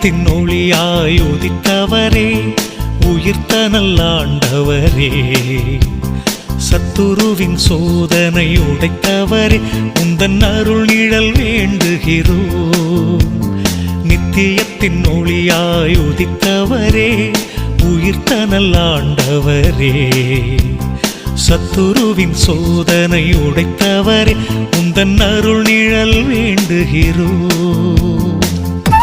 நித்தியத்தின் ஒளியாய் உதித்தவரே, உயிர்த்த நல்லாண்டவரே, சத்துருவின் சோதனை உடைத்தவரே, உந்தன் அருள் நிழல் வேண்டுகிறோம். நித்தியத்தின் ஒளியாய் உதித்தவரே, உயிர்த்த நல்லாண்டவரே, சத்துருவின் சோதனை உடைத்தவரே, உந்தன் அருள் நிழல் வேண்டுகிறோம்.